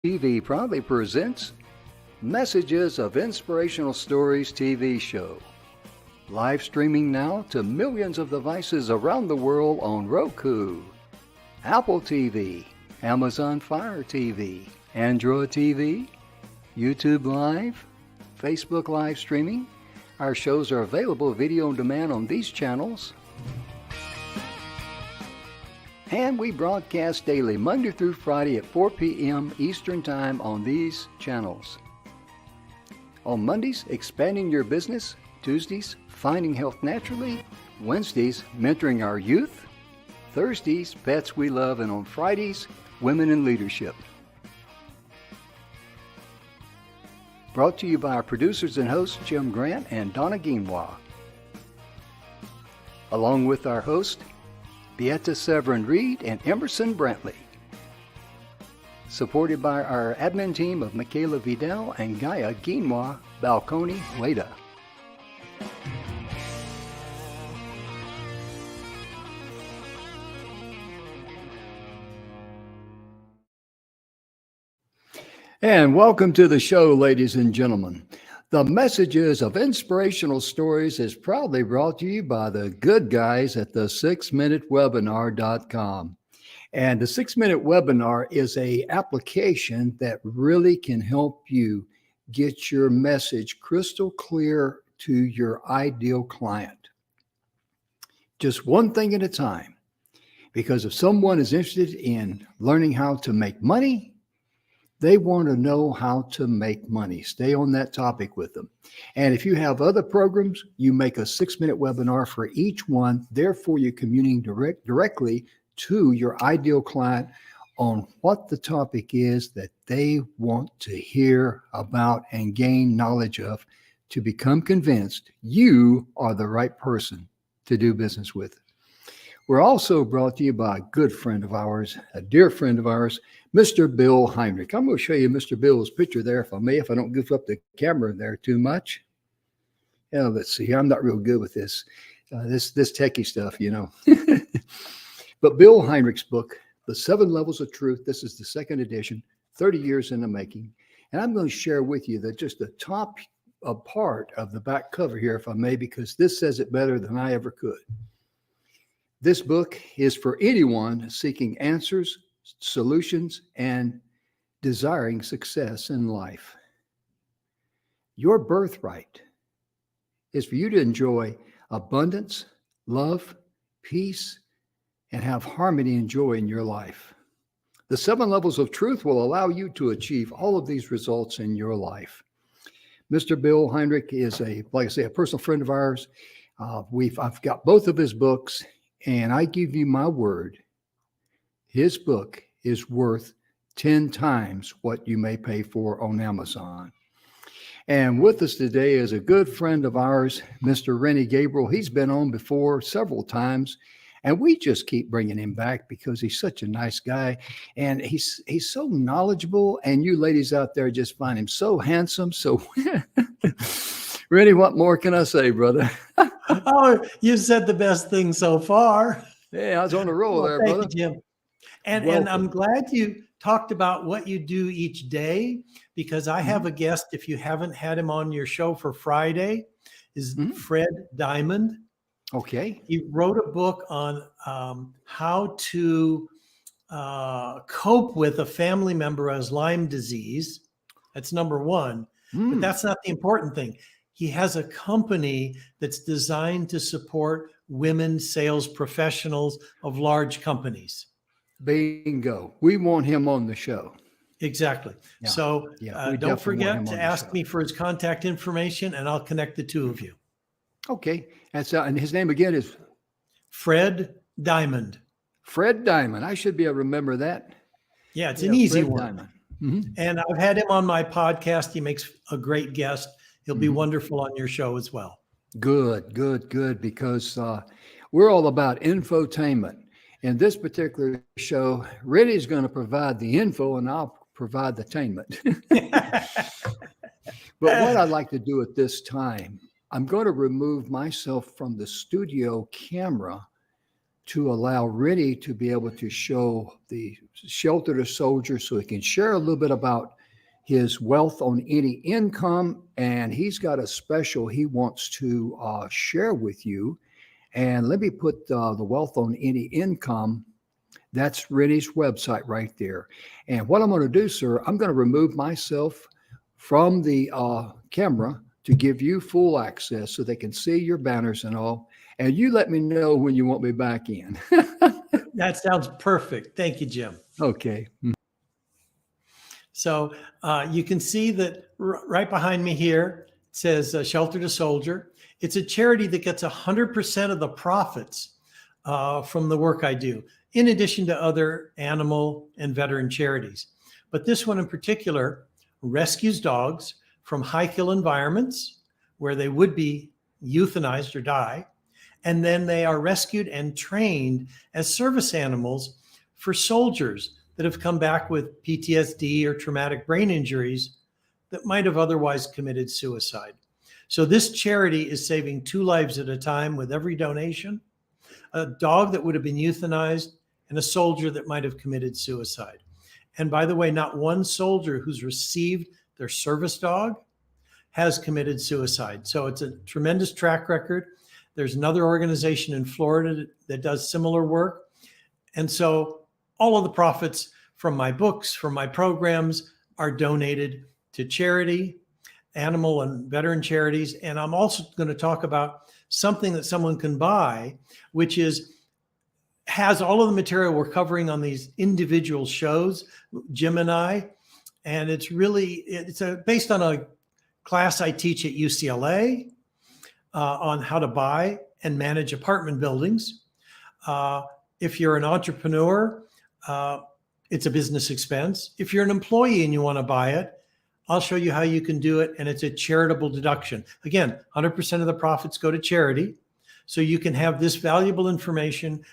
TV proudly presents Messages of Inspirational Stories TV show. Live streaming now to millions of devices around the world on Roku, Apple TV, Amazon Fire TV, Android TV, YouTube Live, Facebook live streaming. Our shows are available video on demand on these channels. And we broadcast daily, Monday through Friday at 4 p.m. Eastern Time on these channels. On Mondays, expanding your business. Tuesdays, finding health naturally. Wednesdays, mentoring our youth. Thursdays, pets we love. And on Fridays, women in leadership. Brought to you by our producers and hosts, Jim Grant and Donna Guinois. Along with our host, Beata Severin Reed and Emerson Brantley. Supported by our admin team of Michaela Vidal and Gaia Guinois Balconi Leda. And welcome to the show, ladies and gentlemen. The Messages of Inspirational Stories is proudly brought to you by the good guys at the 6minutewebinar.com. And the 6-Minute Webinar is an application that really can help you get your message crystal clear to your ideal client. Just one thing at a time. Because if someone is interested in learning how to make money, they want to know how to make money. Stay on that topic with them. And if you have other programs, you make a 6-minute webinar for each one. Therefore, you're communicating directly to your ideal client on what the topic is that they want to hear about and gain knowledge of to become convinced you are the right person to do business with. We're also brought to you by a good friend of ours, a dear friend of ours, Mr. Bill Heinrich. I'm going to show you Mr. Bill's picture there, if I may, if I don't goof up the camera there too much. Yeah, let's see. I'm not real good with this techie stuff, you know. But Bill Heinrich's book, The 7 Levels of Truth, this is the second edition, 30 years in the making. And I'm going to share with you that just the top part of the back cover here, if I may, because this says it better than I ever could. This book is for anyone seeking answers, solutions, and desiring success in life. Your birthright is for you to enjoy abundance, love, peace, and have harmony and joy in your life. The 7 Levels of Truth will allow you to achieve all of these results in your life. Mr. Bill Heinrich is a personal friend of ours. I've got both of his books. And I give you my word, his book is worth 10 times what you may pay for on Amazon. And with us today is a good friend of ours, Mr. Rennie Gabriel. He's been on before several times, and we just keep bringing him back because he's such a nice guy. And he's so knowledgeable, and you ladies out there just find him so handsome. So, Rennie, what more can I say, brother? Oh, you said the best thing so far. Yeah, I was on the roll there, thank brother. you, Jim. And I'm glad you talked about what you do each day, because I have a guest, if you haven't had him on your show for Friday, is Fred Diamond. Okay. He wrote a book on how to cope with a family member who has Lyme disease. That's number one. But that's not the important thing. He has a company that's designed to support women sales professionals of large companies. Bingo. We want him on the show. Exactly. Yeah. So don't forget to ask me for his contact information, and I'll connect the two of you. Okay. And his name again is? Fred Diamond. Fred Diamond. I should be able to remember that. Yeah, it's an easy one. And I've had him on my podcast. He makes a great guest. He'll be wonderful on your show as well. Good, because we're all about infotainment. In this particular show, Rennie's going to provide the info and I'll provide the tainment. But what I'd like to do at this time, I'm going to remove myself from the studio camera to allow Rennie to be able to show the shelter to soldier so he can share a little bit about his wealth on any income. And he's got a special he wants to share with you. And let me put the wealth on any income. That's Rennie's website right there. And what I'm going to do, sir, I'm going to remove myself from the camera to give you full access so they can see your banners and all. And you let me know when you want me back in. That sounds perfect. Thank you, Jim. Okay. So you can see that right behind me here, it says Shelter to Soldier. It's a charity that gets 100% of the profits from the work I do, in addition to other animal and veteran charities. But this one in particular rescues dogs from high-kill environments where they would be euthanized or die. And then they are rescued and trained as service animals for soldiers that have come back with PTSD or traumatic brain injuries that might have otherwise committed suicide. So this charity is saving 2 lives at a time with every donation, a dog that would have been euthanized and a soldier that might have committed suicide. And by the way, not one soldier who's received their service dog has committed suicide. So it's a tremendous track record. There's another organization in Florida that does similar work. And so all of the profits from my books, from my programs are donated to charity, animal and veteran charities. And I'm also going to talk about something that someone can buy, which has all of the material we're covering on these individual shows, Jim and I. And it's based on a class I teach at UCLA on how to buy and manage apartment buildings. If you're an entrepreneur, it's a business expense. If you're an employee and you want to buy it, I'll show you how you can do it. And it's a charitable deduction. Again, 100% of the profits go to charity. So you can have this valuable information,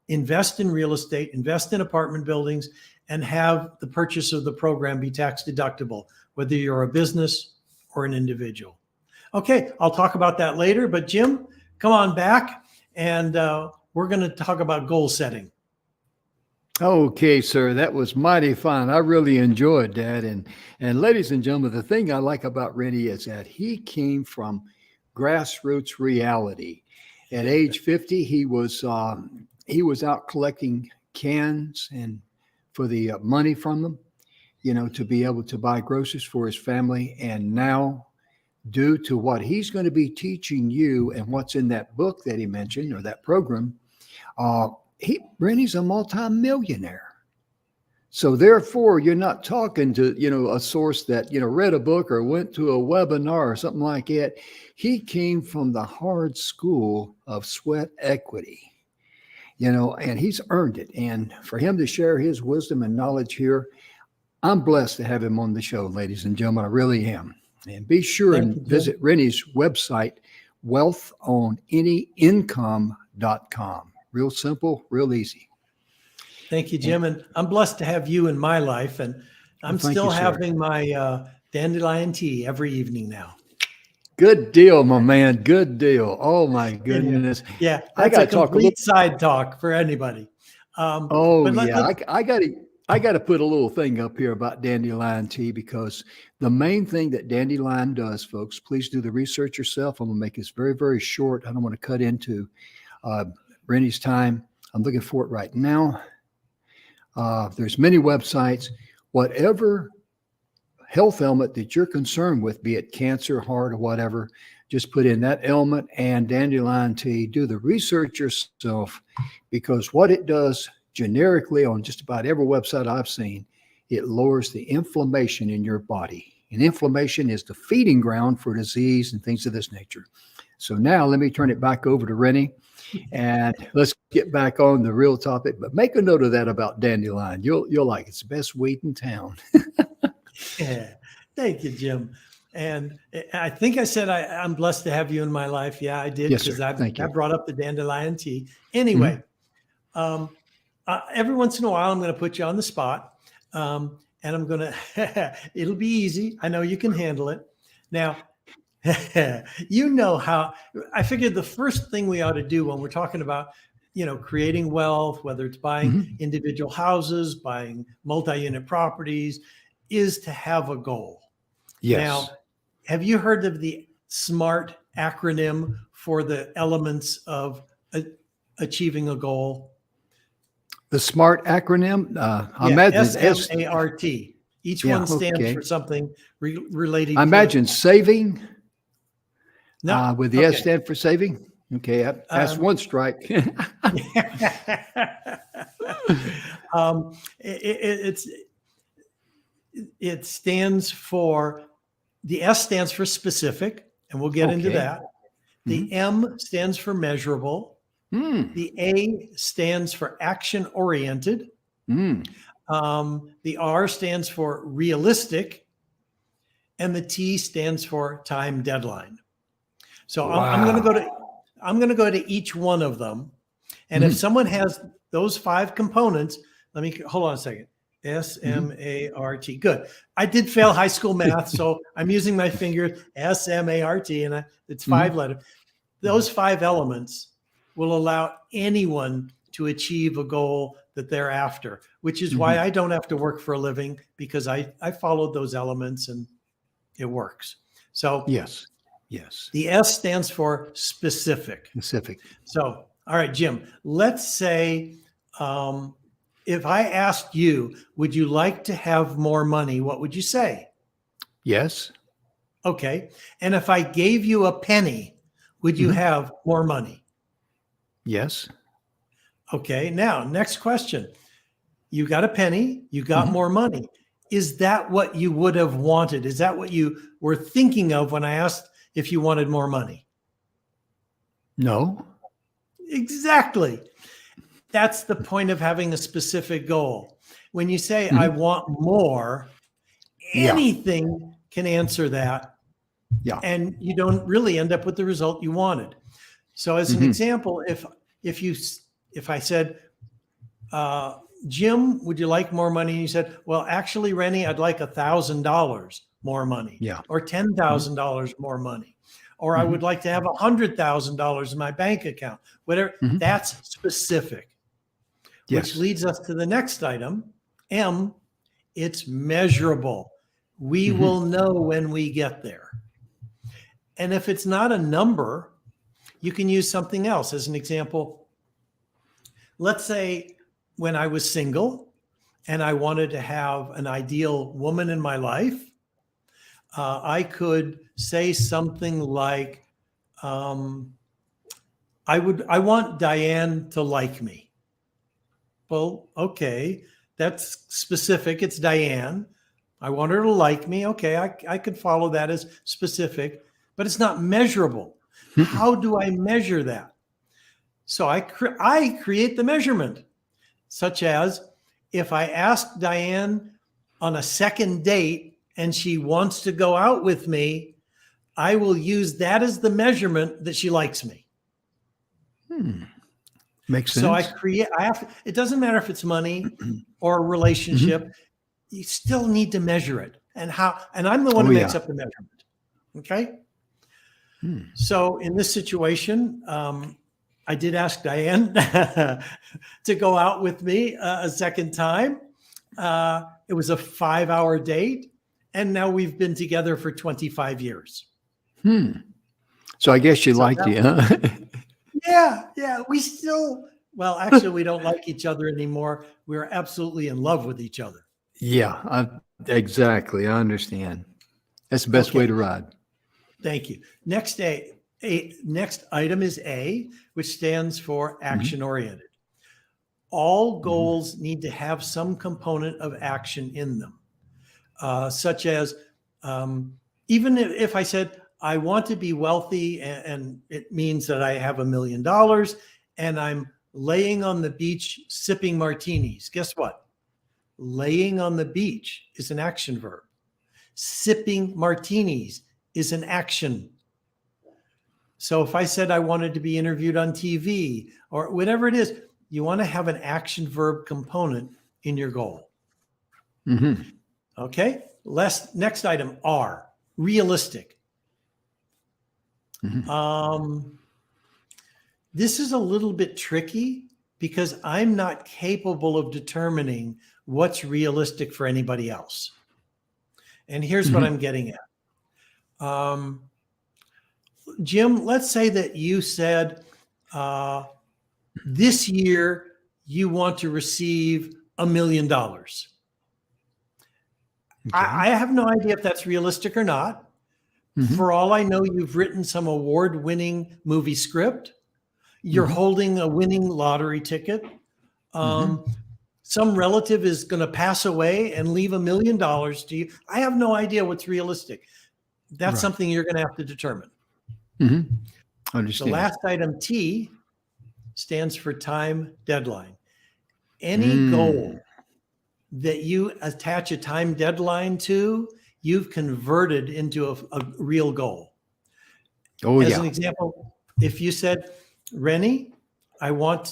invest in real estate, invest in apartment buildings, and have the purchase of the program be tax deductible, whether you're a business or an individual. Okay, I'll talk about that later, but Jim, come on back and we're going to talk about goal setting. Okay, sir, that was mighty fun. I really enjoyed that. And ladies and gentlemen, the thing I like about Rennie is that he came from grassroots reality. At age 50, he was out collecting cans and for the money from them, to be able to buy groceries for his family. And now, due to what he's going to be teaching you and what's in that book that he mentioned or that program, Rennie's a multimillionaire. So therefore, you're not talking to, a source that, read a book or went to a webinar or something like that. He came from the hard school of sweat equity, and he's earned it. And for him to share his wisdom and knowledge here, I'm blessed to have him on the show, ladies and gentlemen. I really am. And be sure and visit Rennie's website, wealthonanyincome.com. Real simple, real easy. Thank you, Jim. And I'm blessed to have you in my life. And I'm still having my dandelion tea every evening now. Good deal, my man. Good deal. Oh, my goodness. Yeah, that's a complete side talk for anybody. I got to put a little thing up here about dandelion tea, because the main thing that dandelion does, folks, please do the research yourself. I'm going to make this very, very short. I don't want to cut into Rennie's time. I'm looking for it right now. There's many websites. Whatever health ailment that you're concerned with, be it cancer, heart, or whatever, just put in that ailment and dandelion tea. Do the research yourself, because what it does generically on just about every website I've seen, it lowers the inflammation in your body. And inflammation is the feeding ground for disease and things of this nature. So now let me turn it back over to Rennie, and let's get back on the real topic. But make a note of that about dandelion. You'll like it. It's the best weed in town. Yeah. Thank you, Jim. And I think I said I'm blessed to have you in my life. Yeah, I did, because I brought up the dandelion tea. Anyway, every once in a while, I'm going to put you on the spot, and I'm going to, it'll be easy. I know you can handle it. Now, how I figured the first thing we ought to do when we're talking about, creating wealth, whether it's buying Mhm. individual houses, buying multi-unit properties, is to have a goal. Yes. Now, have you heard of the SMART acronym for the elements of achieving a goal? The SMART acronym, I Yeah, imagine S. SMART. Each Yeah, one stands okay. for something relating I to. imagine saving, No, with the S okay. stand for saving. Okay, that's Um, one strike. um, it's it stands for, the S stands for specific, and we'll get into Okay. that. Mhm. The M stands for measurable. Mm. The A stands for action oriented. Mm. The R stands for realistic, and the T stands for time deadline. So I'm going to go Wow. to each one of them, and if Mhm. someone has those 5 components, let me hold on a second. Mhm. SMART. Good. I did fail high school math, so I'm using my fingers. SMART, and it's 5 Mhm. letters. Those 5 elements will allow anyone to achieve a goal that they're after, which is why Mhm. I don't have to work for a living, because I followed those elements and it works. So Yes. Yes. the S stands for specific. Specific. So, all right, Jim, let's say if I asked you, would you like to have more money? What would you say? Yes. Okay. And if I gave you a penny, would you Mhm. have more money? Yes. Okay. Now, next question. You got a penny, you got Mhm. more money. Is that what you would have wanted? Is that what you were thinking of when I asked if you wanted more money? No. Exactly. That's the point of having a specific goal. When you say, I Mhm. want more, Yeah. anything can answer that, Yeah. and you don't really end up with the result you wanted. So, as an Mhm. example, if I said, Jim, would you like more money? And you said, well, actually, Rennie, I'd like $1,000 more money, Yeah. or Mhm. $10,000 more money, or I would Mhm. like to have $100,000 in my bank account, whatever. Mhm. That's specific, which Yes. leads us to the next item, M. It's measurable. We Mhm. will know when we get there. And if it's not a number, you can use something else. As an example, let's say when I was single and I wanted to have an ideal woman in my life, I could say something like, I want Diane to like me. Well, okay, that's specific. It's Diane. I want her to like me. Okay, I could follow that as specific, but it's not measurable. Mm-mm. How do I measure that? So I create the measurement, such as if I ask Diane on a second date and she wants to go out with me, I will use that as the measurement that she likes me. Hmm. Makes So sense. it doesn't matter if it's money or a Mhm. relationship, you still need to measure it. And I'm the one Oh, who makes yeah. up the measurement. Okay. Hmm. So in this situation, I did ask Diane to go out with me a second time. It was a 5-hour date, and now we've been together for 25 years. Hmm. So I guess she So liked you, huh? yeah, well, actually, we don't like each other anymore. We're absolutely in love with each other. Yeah, exactly. I understand. That's the best way Okay, to ride. thank you. Next item is A, which stands for Mhm. action oriented. All Mhm. goals need to have some component of action in them, such as even if I said, I want to be wealthy, and it means that I have $1 million and I'm laying on the beach sipping martinis. Guess what? Laying on the beach is an action verb. Sipping martinis is an action. So if I said I wanted to be interviewed on TV or whatever it is, you want to have an action verb component in your goal. Mhm. Okay. Next item, R, realistic. Mhm. This is a little bit tricky because I'm not capable of determining what's realistic for anybody else. And here's what I'm getting at. Jim, let's say that you said this year you want to receive $1 million. I have no idea if that's realistic or not. For all I know, you've written some award-winning movie script. You're holding a winning lottery ticket. Some relative is going to pass away and leave $1 million to you. I have no idea what's realistic. That's something you're going to have to determine. Understand. The last item, T, stands for time deadline. Any goal that you attach a time deadline to, you've converted into a real goal. As an example, if you said, Rennie, we're going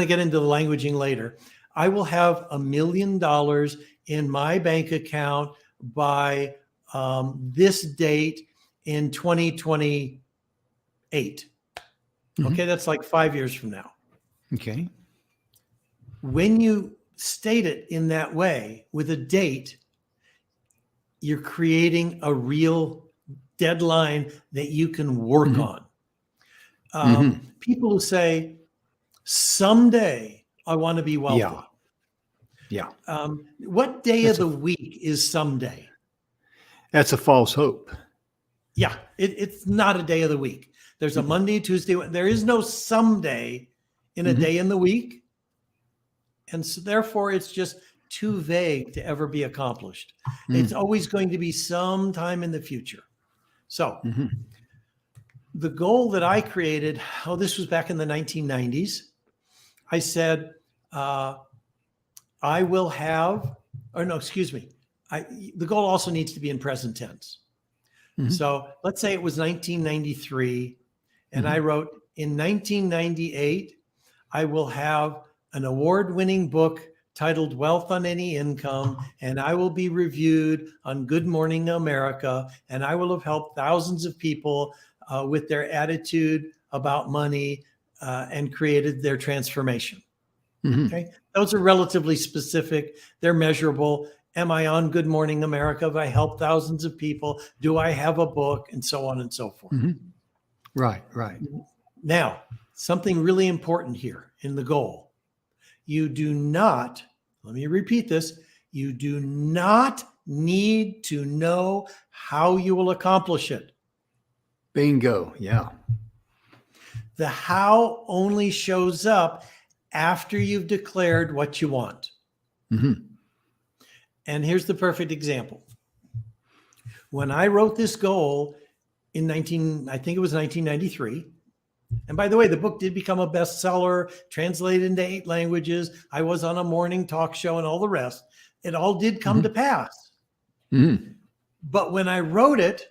to get into the languaging later. I will have $1 million in my bank account by this date in 2028. Okay, that's like 5 years from now. Okay. When you state it in that way with a date, you're creating a real deadline that you can work on. People who say, someday I want to be wealthy. What day of the week is someday? That's a false hope. Yeah, it's not a day of the week. There's a Monday, Tuesday. There is no someday in a day in the week. And so therefore, it's just too vague to ever be accomplished. It's always going to be sometime in the future. So the goal that I created, this was back in the 1990s. I said, I will have, the goal also needs to be in present tense. So let's say it was 1993, and I wrote, in 1998, I will have an award-winning book titled Wealth on Any Income, and I will be reviewed on Good Morning America, and I will have helped thousands of people with their attitude about money and created their transformation. Okay, those are relatively specific. They're measurable. Am I on Good Morning America? Have I helped thousands of people? Do I have a book? And so on and so forth. Right. Now, something really important here in the goal. You do not, let me repeat this, you do not need to know how you will accomplish it. Bingo. Yeah. The how only shows up after you've declared what you want. And here's the perfect example. When I wrote this goal in I think it was 1993. And by the way, the book did become a bestseller, translated into 8 languages. I was on a morning talk show and all the rest. It all did come to pass. But when I wrote it,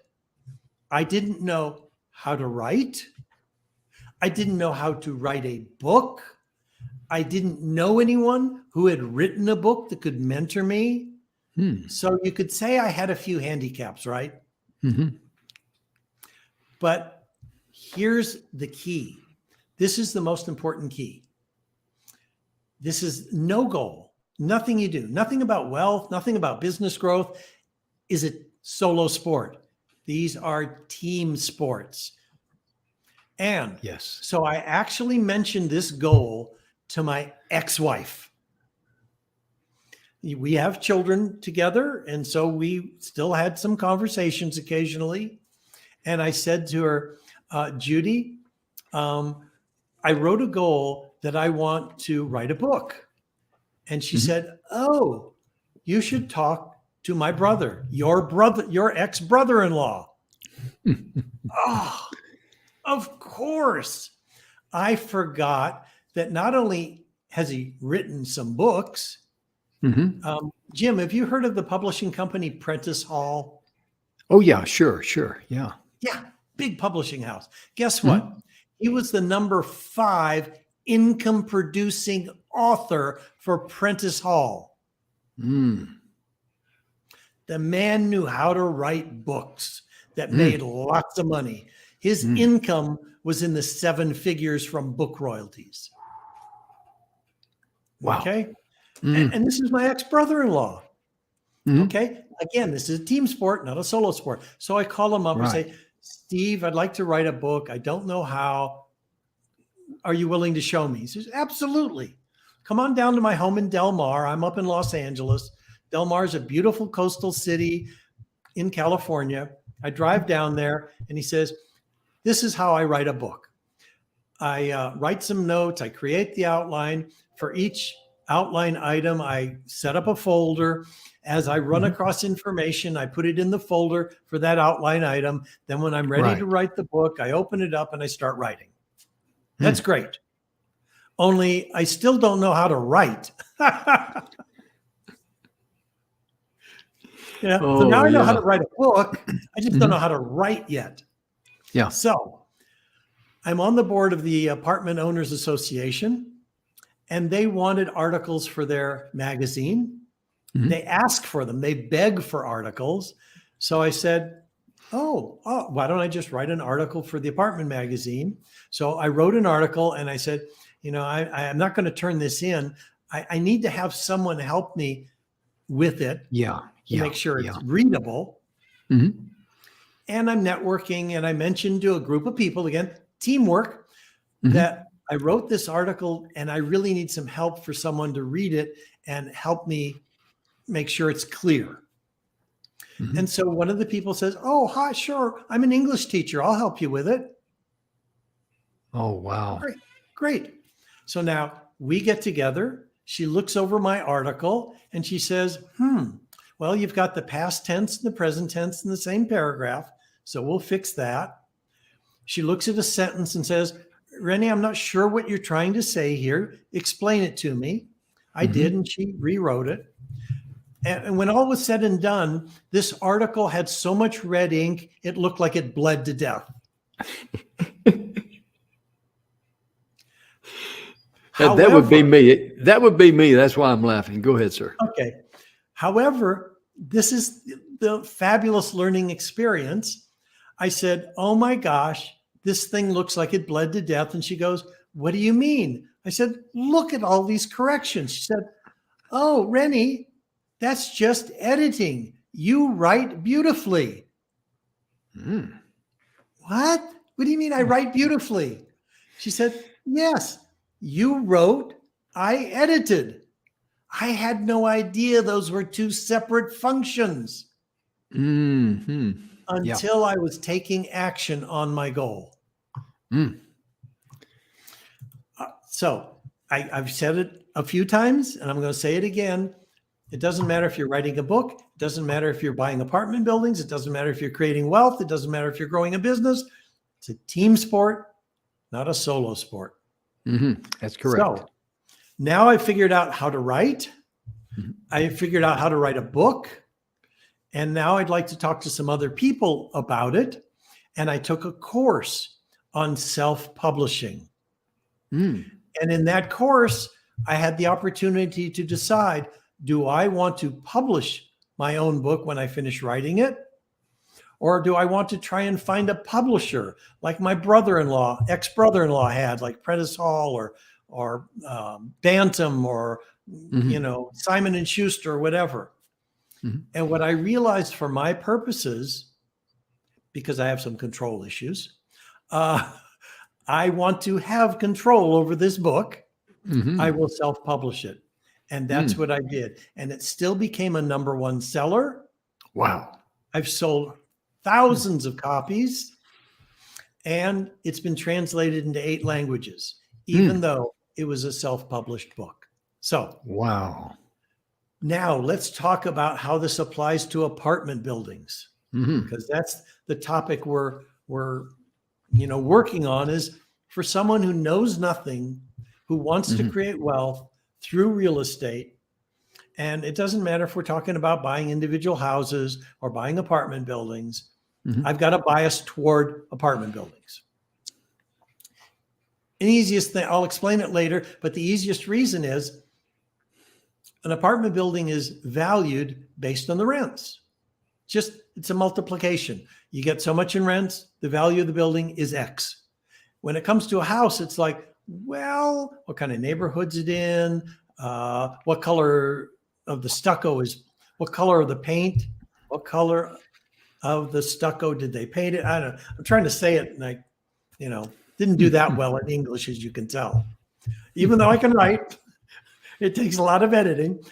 I didn't know how to write. I didn't know how to write a book. I didn't know anyone who had written a book that could mentor me. So you could say I had a few handicaps, right? But here's the key. This is the most important key. This is no goal, nothing you do, nothing about wealth, nothing about business growth is a solo sport. These are team sports. And so I actually mentioned this goal to my ex-wife. We have children together, and so we still had some conversations occasionally. And I said to her, Judy, I wrote a goal that I want to write a book. And she said, oh, you should talk to my brother, your ex-brother-in-law. Oh, of course. I forgot that not only has he written some books. Jim, have you heard of the publishing company Prentice Hall? Oh, yeah, sure. Yeah. Yeah, big publishing house. Guess what? He was the number 5 income producing author for Prentice Hall. The man knew how to write books that made lots of money. His income was in the 7 figures from book royalties. Wow. Okay. And this is my ex-brother-in-law. Okay. Again, this is a team sport, not a solo sport. So I call him up and say, Steve, I'd like to write a book. I don't know how. Are you willing to show me? He says, absolutely. Come on down to my home in Del Mar. I'm up in Los Angeles. Del Mar is a beautiful coastal city in California. I drive down there and he says, this is how I write a book. I write some notes. I create the outline. For each outline item, I set up a folder. As I run across information, I put it in the folder for that outline item. Then when I'm ready to write the book, I open it up and I start writing. That's great. Only I still don't know how to write. So now I know how to write a book. I just don't know how to write yet. Yeah. So I'm on the board of the Apartment Owners Association, and they wanted articles for their magazine. They ask for them. They beg for articles. So I said, oh, why don't I just write an article for the apartment magazine? So I wrote an article and I said, I'm not going to turn this in. I need to have someone help me with it. To make sure it's readable. And I'm networking, and I mentioned to a group of people, again, teamwork, that I wrote this article and I really need some help for someone to read it and help me make sure it's clear. And so one of the people says, oh, hi, sure. I'm an English teacher. I'll help you with it. Oh, wow. Great. So now we get together. She looks over my article and she says, well, you've got the past tense and the present tense in the same paragraph. So we'll fix that. She looks at a sentence and says, Rennie, I'm not sure what you're trying to say here. Explain it to me. I did, and she rewrote it. And when all was said and done, this article had so much red ink, it looked like it bled to death. That would be me. That would be me. That's why I'm laughing. Go ahead, sir. Okay. However, this is the fabulous learning experience. I said, oh my gosh, this thing looks like it bled to death. And she goes, what do you mean? I said, look at all these corrections. She said, oh, Rennie, that's just editing. You write beautifully. What? What do you mean I write beautifully? She said, yes, you wrote, I edited. I had no idea those were two separate functions until I was taking action on my goal. So I've said it a few times, and I'm going to say it again. It doesn't matter if you're writing a book. It doesn't matter if you're buying apartment buildings. It doesn't matter if you're creating wealth. It doesn't matter if you're growing a business. It's a team sport, not a solo sport. That's correct. So now I figured out how to write. I figured out how to write a book. And now I'd like to talk to some other people about it. And I took a course on self-publishing. And in that course, I had the opportunity to decide, do I want to publish my own book when I finish writing it? Or do I want to try and find a publisher like my brother-in-law, ex-brother-in-law had, like Prentice Hall or Bantam or, Simon and Schuster or whatever. And what I realized for my purposes, because I have some control issues, I want to have control over this book. I will self-publish it. And that's what I did. And it still became a #1 seller. Wow. I've sold thousands of copies, and it's been translated into 8 languages, even though it was a self-published book. So, wow. Now let's talk about how this applies to apartment buildings, because that's the topic we're working on, is for someone who knows nothing, who wants to create wealth through real estate. And it doesn't matter if we're talking about buying individual houses or buying apartment buildings. I've got a bias toward apartment buildings. An easiest thing, I'll explain it later, but the easiest reason is an apartment building is valued based on the rents. it's a multiplication. You get so much in rents, the value of the building is X. When it comes to a house, it's like, well, what kind of neighborhood's it in? What color of the stucco is, what color of the paint? What color of the stucco did they paint it? I don't know. I'm trying to say it and I, didn't do that well in English, as you can tell. Even though I can write, it takes a lot of editing.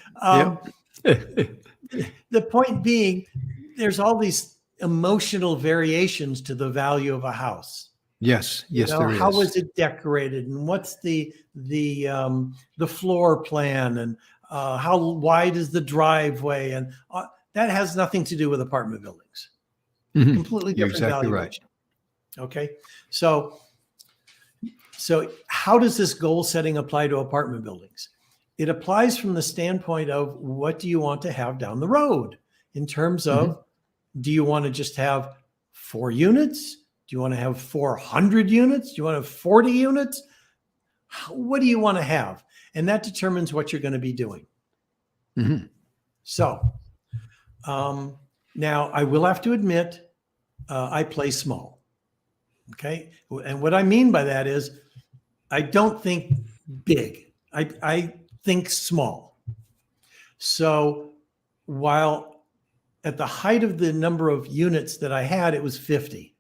The point being, there's all these emotional variations to the value of a house. Yes, there is. How was it decorated, and what's the floor plan, and how wide is the driveway, and that has nothing to do with apartment buildings. Completely different. You're exactly valuation. Right. Okay, so how does this goal setting apply to apartment buildings? It applies from the standpoint of what do you want to have down the road in terms of, do you want to just have 4 units? Do you want to have 400 units? Do you want to have 40 units? What do you want to have? And that determines what you're going to be doing. So now I will have to admit, I play small. Okay. And what I mean by that is I don't think big. I think small. So while at the height of the number of units that I had, it was 50.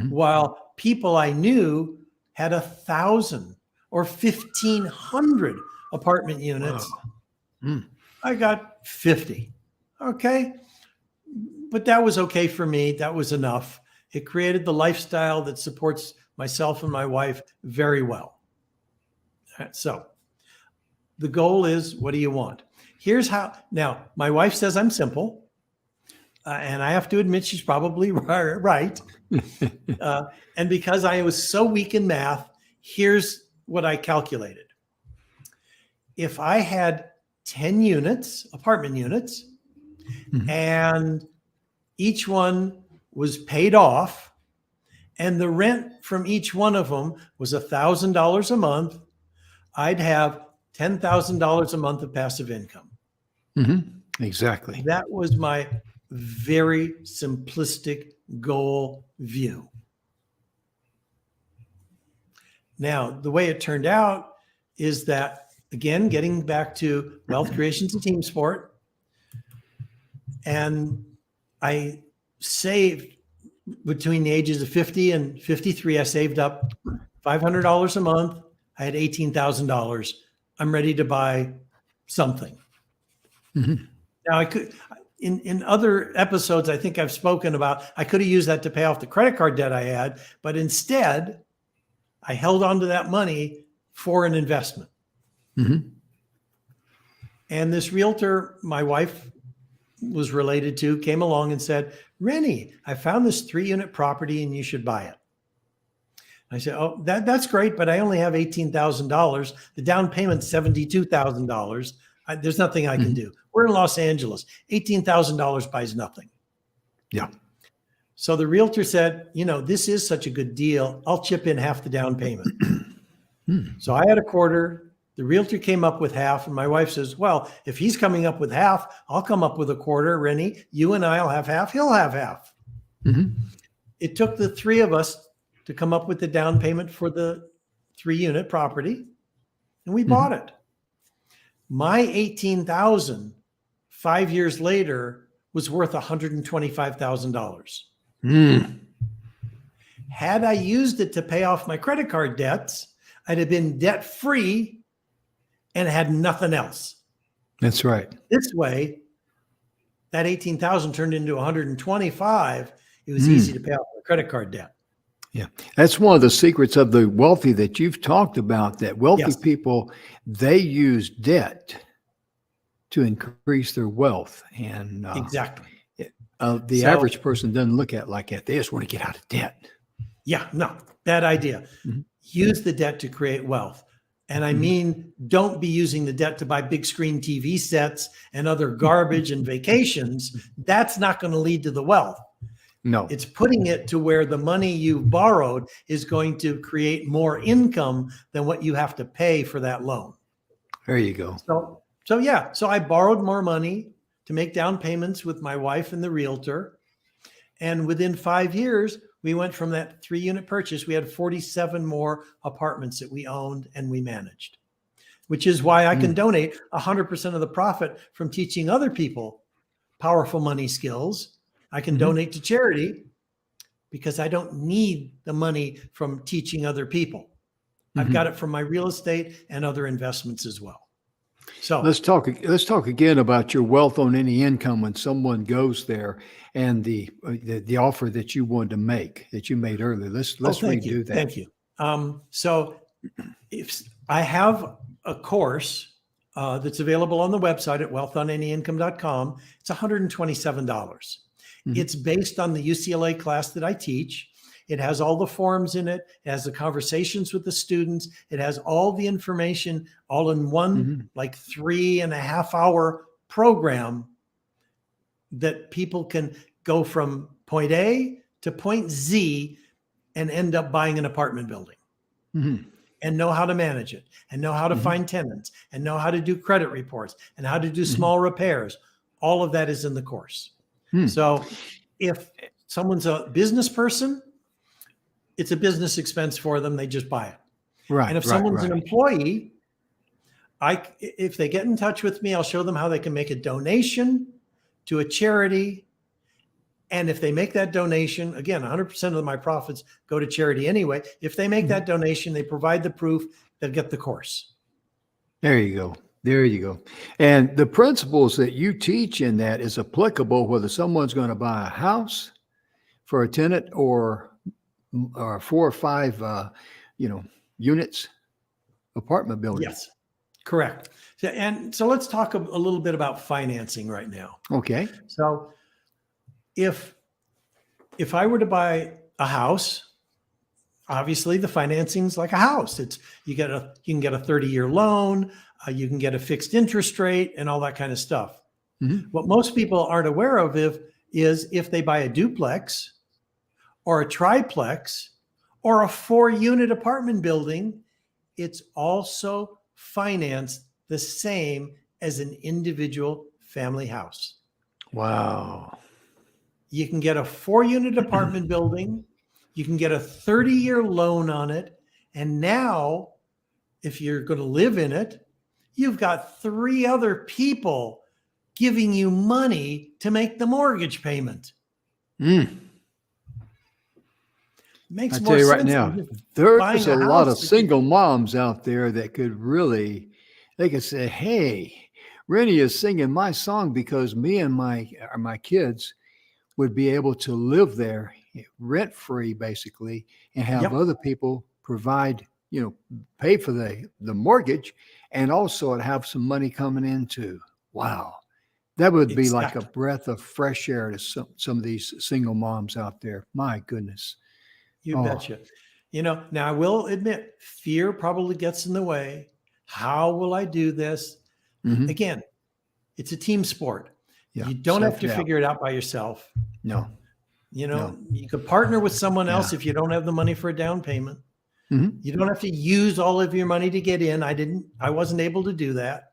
While people I knew had 1,000 or 1,500 apartment units, I got 50. Okay. But that was okay for me. That was enough. It created the lifestyle that supports myself and my wife very well. So the goal is, what do you want? Here's how. Now, my wife says I'm simple. And I have to admit, she's probably right. And because I was so weak in math, here's what I calculated. If I had 10 units, apartment units, and each one was paid off, and the rent from each one of them was $1,000 a month, I'd have $10,000 a month of passive income. Exactly. That was my very simplistic goal view. Now, the way it turned out is that, again, getting back to wealth creation is a team sport. And I saved between the ages of 50 and 53, I saved up $500 a month. I had $18,000. I'm ready to buy something. Now, I could... In other episodes, I think I've spoken about, I could have used that to pay off the credit card debt I had, but instead I held on to that money for an investment. And this realtor my wife was related to came along and said, Rennie, I found this 3-unit property and you should buy it. I said, oh, that's great, but I only have $18,000. The down payment's $72,000. There's nothing I can do. We're in Los Angeles. $18,000 buys nothing. Yeah. So the realtor said, this is such a good deal. I'll chip in half the down payment. So I had a quarter. The realtor came up with half. And my wife says, well, if he's coming up with half, I'll come up with a quarter. Rennie, you and I'll have half. He'll have half. It took the 3 of us to come up with the down payment for the 3-unit property. And we bought it. My $18,000 5 years later was worth $125,000. Had I used it to pay off my credit card debts, I'd have been debt free and had nothing else. That's right. This way, that $18,000 turned into $125,000. It was easy to pay off my credit card debt. Yeah, that's one of the secrets of the wealthy that you've talked about, that wealthy people, they use debt to increase their wealth. And exactly. The average person doesn't look at it like that. They just want to get out of debt. Yeah, no, bad idea. Use the debt to create wealth. And I mean, don't be using the debt to buy big screen TV sets and other garbage and vacations. That's not going to lead to the wealth. No, it's putting it to where the money you've borrowed is going to create more income than what you have to pay for that loan. There you go. So I borrowed more money to make down payments with my wife and the realtor. And within 5 years, we went from that 3-unit purchase. We had 47 more apartments that we owned and we managed, which is why I can donate 100% of the profit from teaching other people powerful money skills. I can donate to charity because I don't need the money from teaching other people. I've got it from my real estate and other investments as well. So let's talk again about your wealth on any income when someone goes there, and the offer that you wanted to make, that you made earlier. Let's redo that. Thank you. So if I have a course that's available on the website at wealthonanyincome.com, it's $127. It's based on the UCLA class that I teach. It has all the forms in it. It has the conversations with the students. It has all the information all in one, like 3.5-hour program that people can go from point A to point Z and end up buying an apartment building and know how to manage it and know how to find tenants and know how to do credit reports and how to do small repairs. All of that is in the course. So if someone's a business person, it's a business expense for them. They just buy it. Right. And if someone's an employee, if they get in touch with me, I'll show them how they can make a donation to a charity. And if they make that donation, again, 100% of my profits go to charity anyway. If they make that donation, they provide the proof, they'll get the course. There you go. There you go. And the principles that you teach in that is applicable whether someone's going to buy a house for a tenant or 4 or 5, units, apartment building. Yes, correct. So let's talk a little bit about financing right now. Okay. So if I were to buy a house, obviously the financing's like a house. You can get a 30-year loan, you can get a fixed interest rate and all that kind of stuff. What most people aren't aware of is if they buy a duplex or a triplex or a 4-unit apartment building, it's also financed the same as an individual family house. Wow. You can get a 4-unit apartment building. You can get a 30-year loan on it. And now, if you're going to live in it, you've got 3 other people giving you money to make the mortgage payment. Makes I more tell you sense right now, than there's buying a lot of house. single moms out there that could really, they could say, hey, Rennie is singing my song because me and my kids would be able to live there rent free, basically, and have other people provide, pay for the mortgage, and also have some money coming in too. Wow. That would be like a breath of fresh air to some of these single moms out there. My goodness. You betcha. Now I will admit, fear probably gets in the way. How will I do this? Again, it's a team sport. You don't have to figure it out by yourself. No. You could partner with someone else if you don't have the money for a down payment. You don't have to use all of your money to get in. I wasn't able to do that.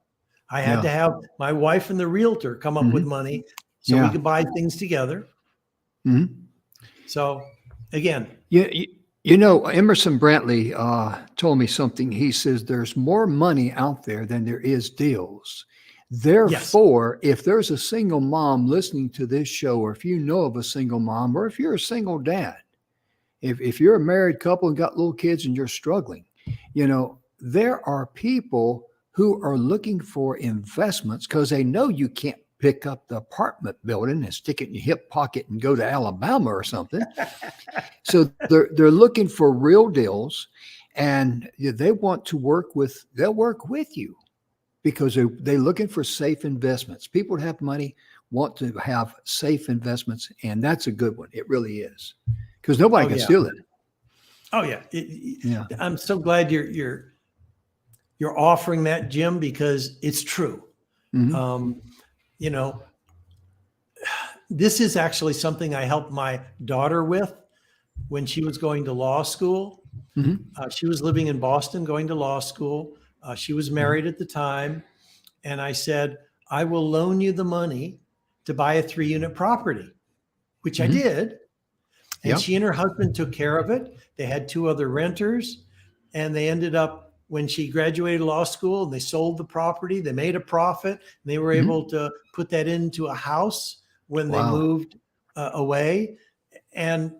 I had to have my wife and the realtor come up with money so we could buy things together. So again. Emerson Brantley told me something. He says there's more money out there than there is deals. Therefore, if there's a single mom listening to this show, or if you know of a single mom, or if you're a single dad, if you're a married couple and got little kids and you're struggling, there are people who are looking for investments because they know you can't pick up the apartment building and stick it in your hip pocket and go to Alabama or something. So they're looking for real deals, and they want to they'll work with you because they're looking for safe investments. People that have money want to have safe investments, and that's a good one. It really is, because nobody can steal it. Oh yeah. I'm so glad you're offering that, Jim, because it's true. This is actually something I helped my daughter with when she was going to law school. She was living in Boston, going to law school. She was married at the time. And I said, I will loan you the money to buy a 3-unit property, which I did. And Yep. she and her husband took care of it. They had 2 other renters, and they ended up, when she graduated law school, and they sold the property, they made a profit, and they were able to put that into a house when they moved away. And,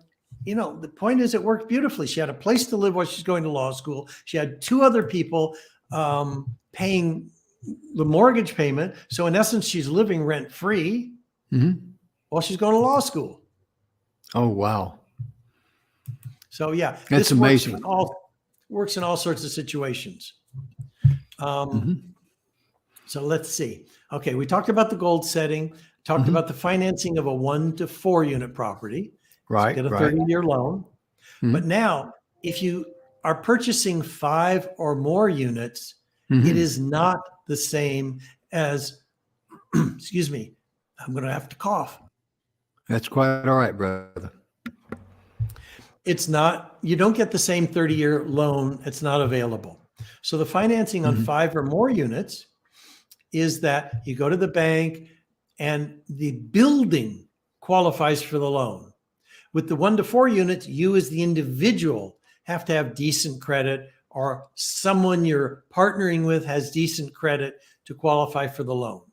you know, the point is, it worked beautifully. She had a place to live while she's going to law school. She had 2 other people paying the mortgage payment. So in essence, she's living rent free while she's going to law school. Oh, wow. So yeah, that's amazing. Works in all sorts of situations. So let's see. Okay, we talked about the gold setting, talked about the financing of a 1 to 4 unit property. Right. Get a 30-year loan. But now, if you are purchasing 5 or more units, it is not the same as, excuse me, I'm going to have to cough. That's quite all right, brother. It's not, you don't get the same 30-year loan. It's not available. So the financing on 5 or more units is that you go to the bank and the building qualifies for the loan. With the 1 to 4 units, you as the individual have to have decent credit, or someone you're partnering with has decent credit to qualify for the loan.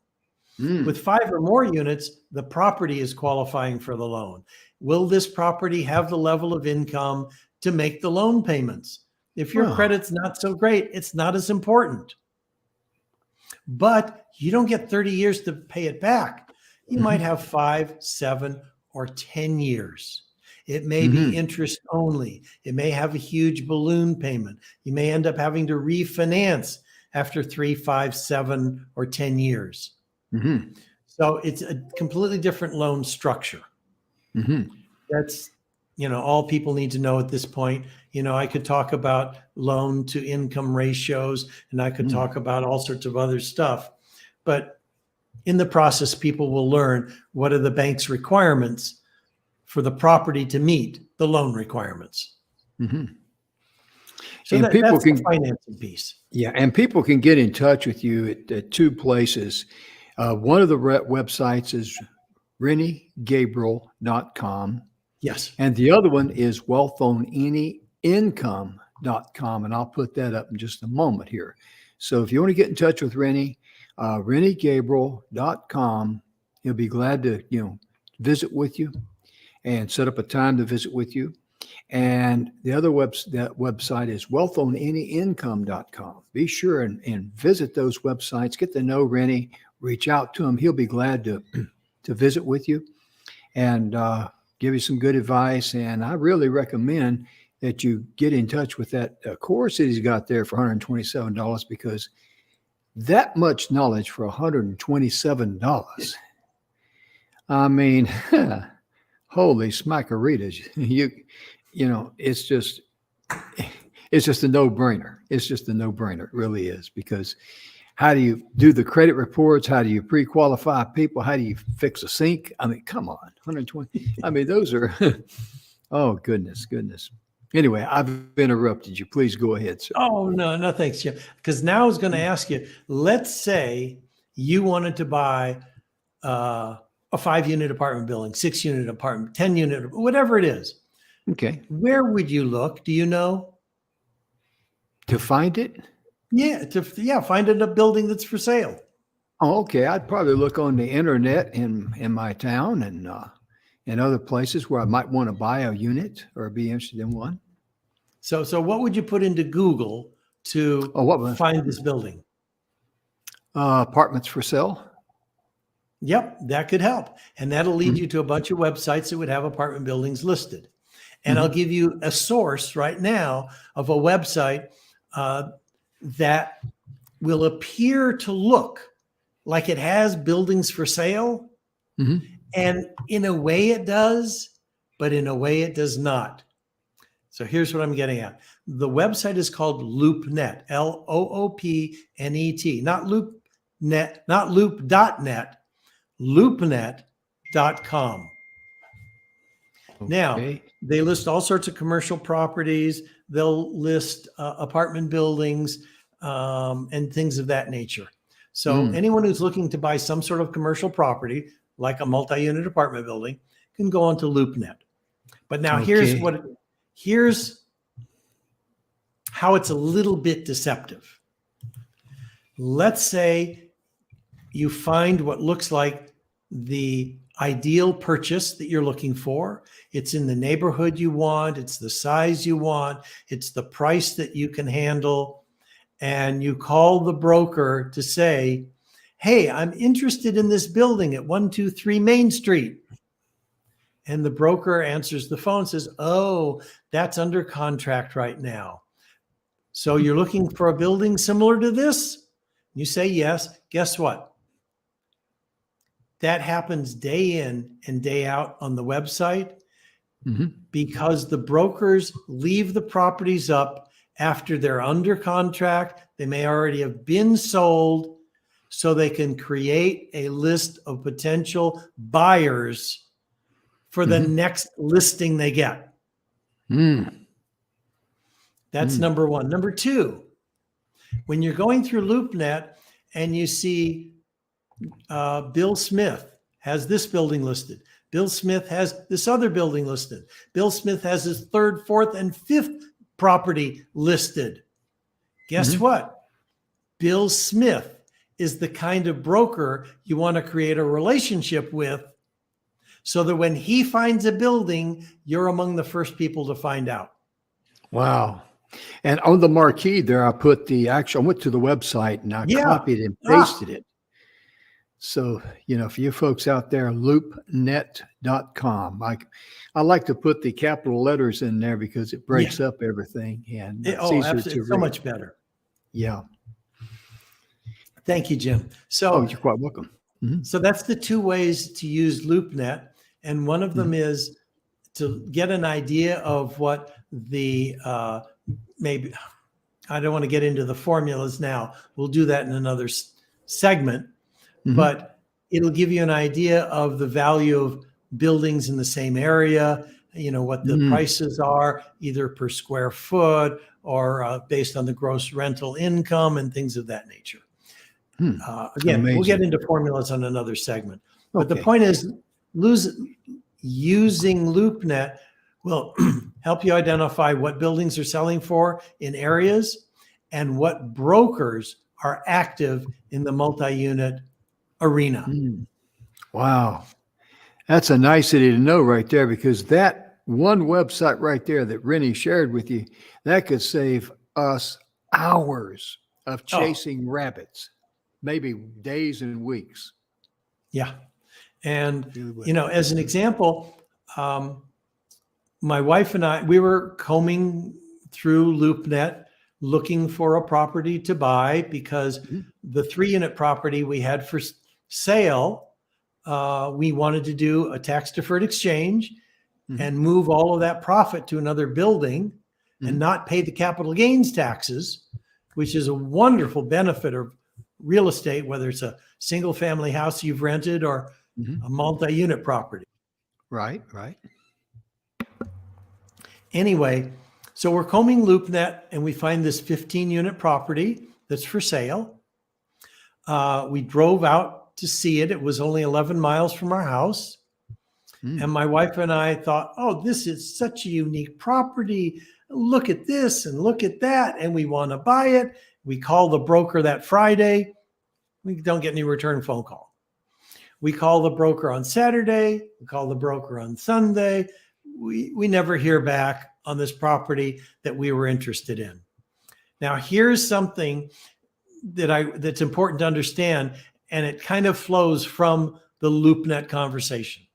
With 5 or more units, the property is qualifying for the loan. Will this property have the level of income to make the loan payments? If your credit's not so great, it's not as important. But you don't get 30 years to pay it back. You might have 5, 7, or 10 years. It may be interest only. It may have a huge balloon payment. You may end up having to refinance after 3, 5, 7, or 10 years. So it's a completely different loan structure. That's, you know, all people need to know at this point. You know, I could talk about loan to income ratios, and I could talk about all sorts of other stuff. But in the process, people will learn what are the bank's requirements for the property to meet the loan requirements. So And people that's can, the financing piece. yeah, and people can get in touch with you at 2 places. One of the websites is RennieGabriel.com. Yes. And the other one is wealthonanyincome.com. And I'll put that up in just a moment here. So if you want to get in touch with Rennie, RennieGabriel.com, he'll be glad to, you know, visit with you and set up a time to visit with you. And the other website is wealthonanyincome.com. Be sure and visit those websites, get to know Rennie, reach out to him. He'll be glad to visit with you and give you some good advice. And I really recommend that you get in touch with that course that he's got there for $127, because that much knowledge for $127. I mean, holy smackarootas. You know, it's just a no-brainer. It's just a no-brainer. It really is, because how do you do the credit reports? How do you pre-qualify people? How do you fix a sink? I mean, come on, 120. I mean, those are, oh, goodness. Anyway, I've interrupted you. Please go ahead, sir. Oh, no, thanks, Jim. Because now I was going to ask you, let's say you wanted to buy a 5-unit apartment building, 6-unit apartment, 10-unit, whatever it is. Okay. Where would you look? Do you know? To find it? Yeah, find a building that's for sale. Oh, okay. I'd probably look on the internet in my town and other places where I might want to buy a unit or be interested in one. So what would you put into Google to find this building? Apartments for sale. Yep, that could help. And that'll lead you to a bunch of websites that would have apartment buildings listed. And I'll give you a source right now of a website that will appear to look like it has buildings for sale. And in a way it does, but in a way it does not. So here's what I'm getting at. The website is called LoopNet, LoopNet, not LoopNet, not loop.net, loopnet.com. Now, they list all sorts of commercial properties. They'll list apartment buildings and things of that nature. So anyone who's looking to buy some sort of commercial property, like a multi-unit apartment building, can go onto LoopNet. But now Okay. here's how it's a little bit deceptive. Let's say you find what looks like the ideal purchase that you're looking for. It's in the neighborhood you want. It's the size you want. It's the price that you can handle. And you call the broker to say, hey, I'm interested in this building at 123 Main Street. And the broker answers the phone and says, oh, that's under contract right now. So you're looking for a building similar to this? You say yes. Guess what? That happens day in and day out on the website because the brokers leave the properties up after they're under contract. They may already have been sold, so they can create a list of potential buyers for the next listing they get. That's number one. Number two, when you're going through LoopNet and you see Bill Smith has this building listed, Bill Smith has this other building listed, Bill Smith has his third, fourth, and fifth property listed. Guess what? Bill Smith is the kind of broker you want to create a relationship with, so that when he finds a building, you're among the first people to find out. Wow. And on the marquee there, I put the actual, I went to the website and I copied and pasted it. So, you know, for you folks out there, loopnet.com. I like to put the capital letters in there because it breaks up everything. And it's easier absolutely. to It's so read. much better. Yeah. Thank you, Jim. So, you're quite welcome. So that's the two ways to use LoopNet. And one of them is to get an idea of what the, maybe, I don't want to get into the formulas now. We'll do that in another segment, but it'll give you an idea of the value of buildings in the same area, you know, what the prices are, either per square foot or based on the gross rental income and things of that nature. Again, we'll get into formulas on another segment. But the point is, using LoopNet will help you identify what buildings are selling for in areas and what brokers are active in the multi-unit arena. Wow. That's a nicety to know right there, because that one website right there that Rennie shared with you, that could save us hours of chasing rabbits, maybe days and weeks. Yeah. And, you know, as an example, my wife and I, we were combing through LoopNet looking for a property to buy because the 3-unit property we had for sale, we wanted to do a tax-deferred exchange and move all of that profit to another building and not pay the capital gains taxes, which is a wonderful benefit of real estate, whether it's a single-family house you've rented or a multi-unit property. Right, right. Anyway, so we're combing LoopNet and we find this 15-unit property that's for sale. We drove out to see it. It was only 11 miles from our house. And my wife and I thought, oh, this is such a unique property. Look at this and look at that. And we want to buy it. We call the broker that Friday. We don't get any return phone call. We call the broker on Saturday. We call the broker on Sunday. We never hear back on this property that we were interested in. Now, here's something that's important to understand, and it kind of flows from the LoopNet conversation.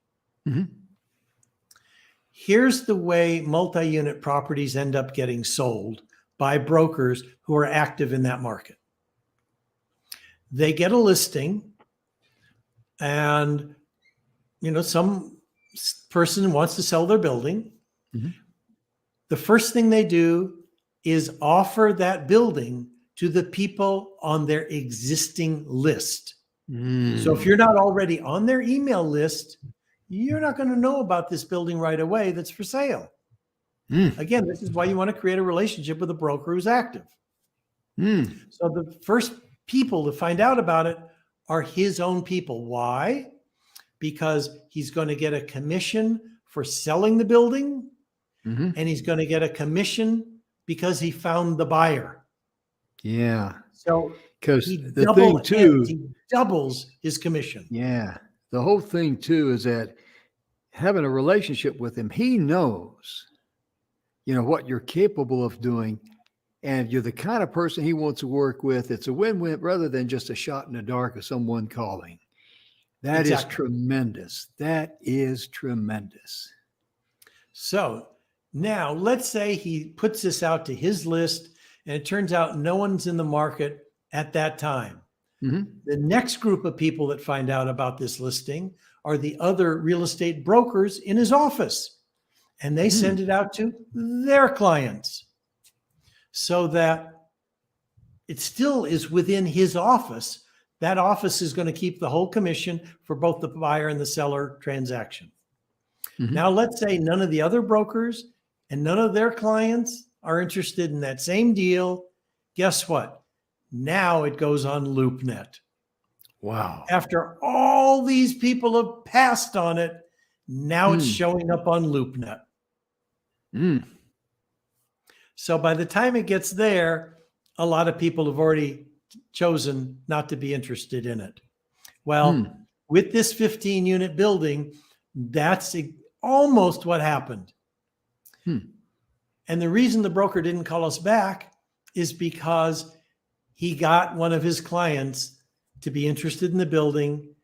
Here's the way multi-unit properties end up getting sold by brokers who are active in that market. They get a listing, and you know, some person wants to sell their building. The first thing they do is offer that building to the people on their existing list. So if you're not already on their email list, you're not going to know about this building right away that's for sale. Again, this is why you want to create a relationship with a broker who's active. So the first people to find out about it are his own people. Why? because he's going to get a commission for selling the building, Mm-hmm. and he's going to get a commission because he found the buyer. Yeah. So Because he the thing too, he doubles his commission. yeah, the whole thing too is that having a relationship with him, he knows, what you're capable of doing, and you're the kind of person he wants to work with. It's a win-win rather than just a shot in the dark of someone calling. That is Exactly. tremendous. That is tremendous. So now let's say he puts this out to his list and it turns out no one's in the market at that time. Mm-hmm. The next group of people that find out about this listing are the other real estate brokers in his office, and they send it out to their clients so that it still is within his office. That office is going to keep the whole commission for both the buyer and the seller transaction. Mm-hmm. Now, let's say none of the other brokers and none of their clients are interested in that same deal. Guess what? Now it goes on LoopNet. Wow. After all these people have passed on it, now it's showing up on LoopNet. So by the time it gets there, a lot of people have already chosen not to be interested in it. Well, with this 15-unit building, that's almost what happened. And the reason the broker didn't call us back is because he got one of his clients to be interested in the building,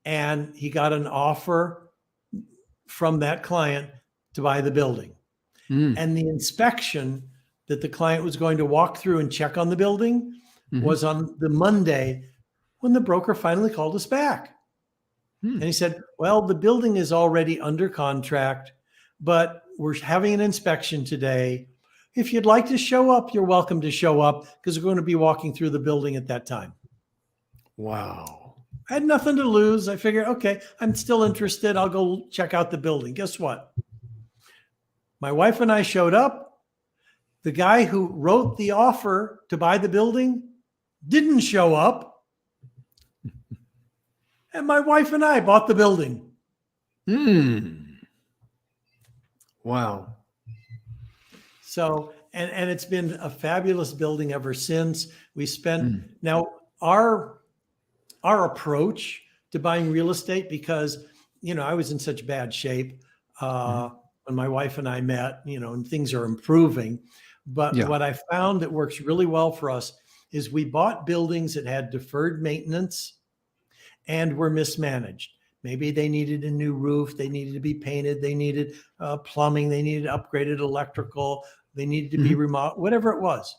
and he got an offer from that client to buy the building. And the inspection that the client was going to walk through and check on the building was on the Monday when the broker finally called us back. And he said, well, the building is already under contract, but we're having an inspection today. If you'd like to show up, you're welcome to show up because we're going to be walking through the building at that time. Wow. I had nothing to lose. I figured, okay, I'm still interested. I'll go check out the building. Guess what? My wife and I showed up. The guy who wrote the offer to buy the building didn't show up. And my wife and I bought the building. Wow. So, and it's been a fabulous building ever since. We spent, now our approach to buying real estate, because, I was in such bad shape when my wife and I met, and things are improving. But what I found that works really well for us is we bought buildings that had deferred maintenance and were mismanaged. Maybe they needed a new roof. They needed to be painted. They needed plumbing. They needed upgraded electrical. They needed to be remodeled, whatever it was.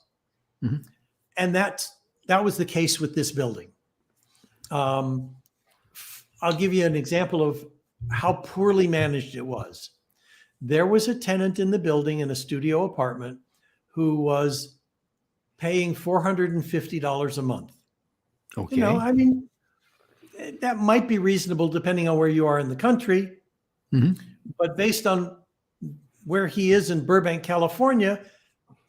And that was the case with this building. I'll give you an example of how poorly managed it was. There was a tenant in the building in a studio apartment who was paying $450 a month. Okay. That might be reasonable depending on where you are in the country. But based on where he is in Burbank, California,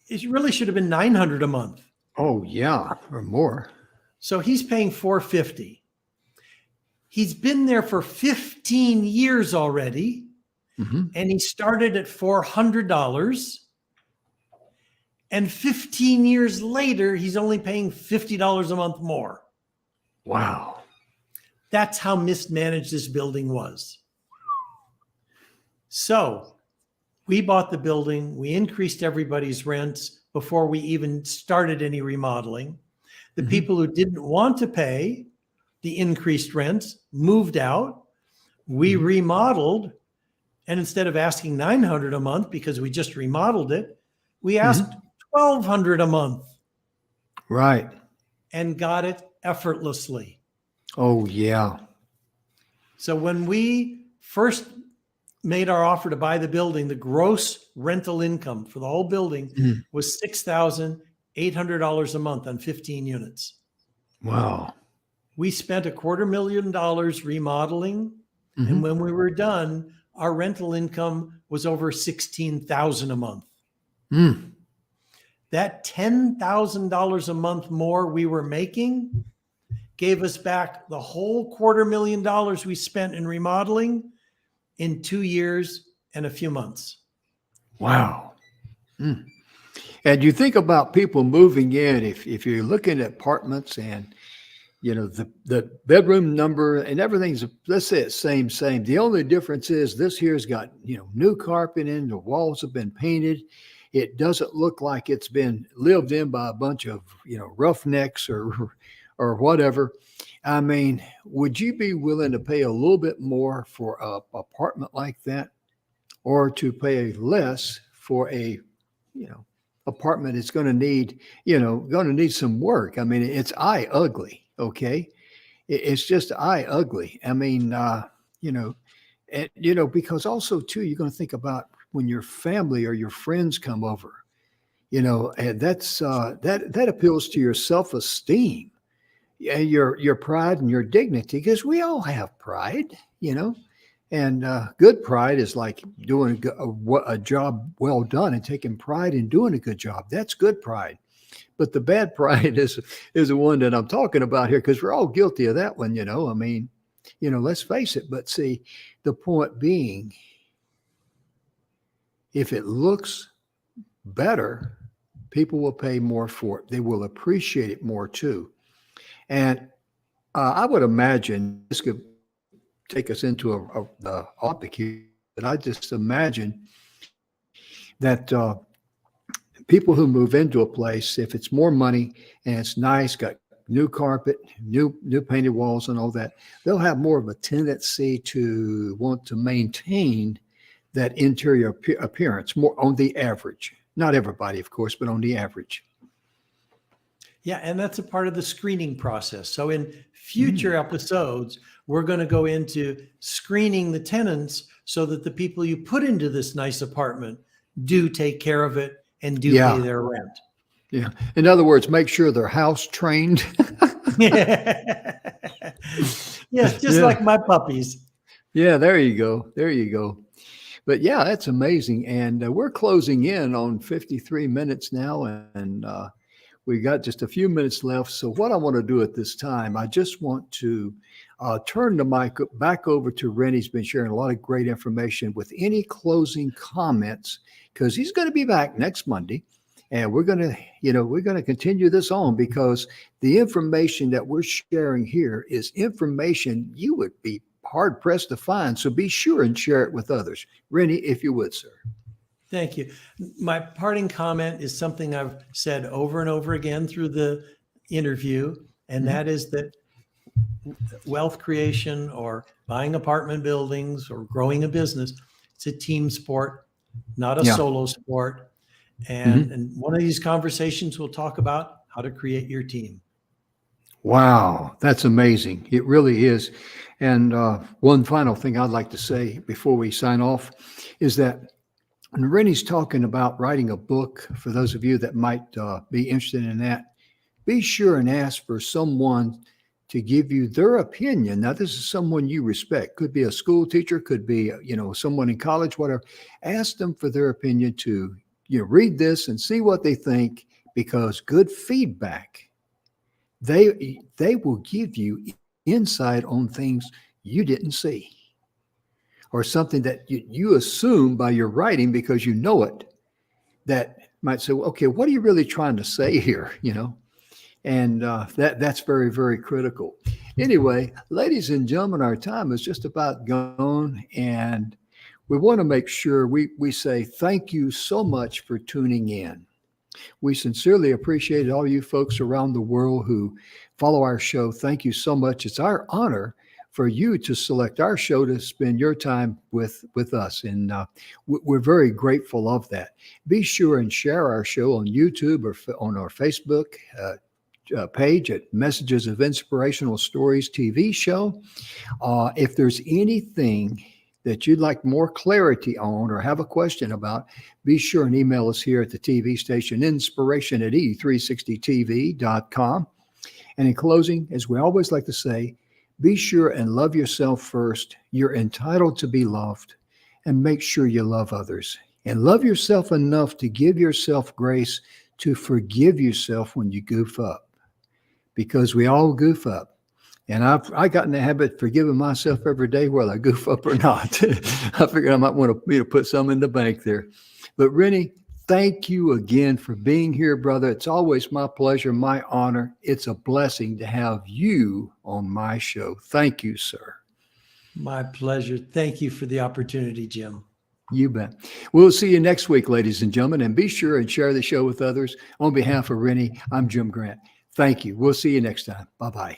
it really should have been $900 a month. Oh, yeah, or more. So he's paying $450. He's been there for 15 years already, and he started at $400. And 15 years later, he's only paying $50 a month more. Wow. That's how mismanaged this building was. So we bought the building. We increased everybody's rents before we even started any remodeling. The people who didn't want to pay the increased rents moved out. We remodeled. And instead of asking $900 a month because we just remodeled it, we asked $1,200 a month. Right. And got it effortlessly. Oh, yeah. So when we first made our offer to buy the building, the gross rental income for the whole building was $6,800 a month on 15 units. Wow. We spent $250,000 remodeling. And when we were done, our rental income was over $16,000 a month. That $10,000 a month more we were making gave us back the whole $250,000 we spent in remodeling in 2 years and a few months. Wow. Mm. And you think about people moving in, if you're looking at apartments and the bedroom number and everything's, let's say it's same. The only difference is this here's got, new carpet in, the walls have been painted. It doesn't look like it's been lived in by a bunch of, roughnecks or whatever. I mean, would you be willing to pay a little bit more for an apartment like that, or to pay less for a, apartment that's going to need some work? I mean, it's eye ugly. Okay. It's just eye ugly. I mean, because also too, you're going to think about when your family or your friends come over, and that's, that appeals to your self-esteem, your pride and your dignity, because we all have pride, and good pride is like doing a job well done and taking pride in doing a good job. That's good pride. But the bad pride is the one that I'm talking about here, because we're all guilty of that one, I mean, let's face it. But see, the point being, if it looks better, people will pay more for it. They will appreciate it more too. And I would imagine this could take us into a topic here, but I just imagine that people who move into a place, if it's more money and it's nice, got new carpet, new painted walls and all that, they'll have more of a tendency to want to maintain that interior appearance more on the average. Not everybody, of course, but on the average. Yeah, and that's a part of the screening process. So in future episodes, we're going to go into screening the tenants so that the people you put into this nice apartment do take care of it and do pay their rent. Yeah. In other words, make sure they're house trained. Yes, just like my puppies. Yeah, there you go. There you go. But yeah, that's amazing. And we're closing in on 53 minutes now, and we got just a few minutes left. So what I want to do at this time, I just want to turn the mic back over to Rennie. He's been sharing a lot of great information with any closing comments, because he's going to be back next Monday. And we're going to continue this on, because the information that we're sharing here is information you would be hard pressed to find. So be sure and share it with others. Rennie, if you would, sir. Thank you. My parting comment is something I've said over and over again through the interview, and that is that wealth creation or buying apartment buildings or growing a business, it's a team sport, not a solo sport. And one of these conversations we'll talk about how to create your team. Wow, that's amazing. It really is. And one final thing I'd like to say before we sign off is that when Rennie's talking about writing a book, for those of you that might be interested in that, be sure and ask for someone to give you their opinion. Now, this is someone you respect. Could be a school teacher, could be, someone in college, whatever. Ask them for their opinion to, read this and see what they think, because good feedback, they will give you insight on things you didn't see, or something that you assume by your writing because you know it, that might say, well, okay, what are you really trying to say here? And that's very, very critical. Anyway, ladies and gentlemen, our time is just about gone, and we want to make sure we say thank you so much for tuning in. We sincerely appreciate all you folks around the world who follow our show. Thank you so much. It's our honor for you to select our show to spend your time with us. And we're very grateful of that. Be sure and share our show on YouTube or on our Facebook page at Messages of Inspirational Stories TV show. If there's anything that you'd like more clarity on or have a question about, be sure and email us here at the TV station, inspiration@e360tv.com. And in closing, as we always like to say, be sure and love yourself first. You're entitled to be loved, and make sure you love others. And love yourself enough to give yourself grace to forgive yourself when you goof up, because we all goof up. And I got in the habit of forgiving myself every day, whether I goof up or not. I figured I might want to put some in the bank there. But Rennie, thank you again for being here, brother. It's always my pleasure, my honor. It's a blessing to have you on my show. Thank you, sir. My pleasure. Thank you for the opportunity, Jim. You bet. We'll see you next week, ladies and gentlemen, and be sure and share the show with others. On behalf of Rennie, I'm Jim Grant. Thank you. We'll see you next time. Bye-bye.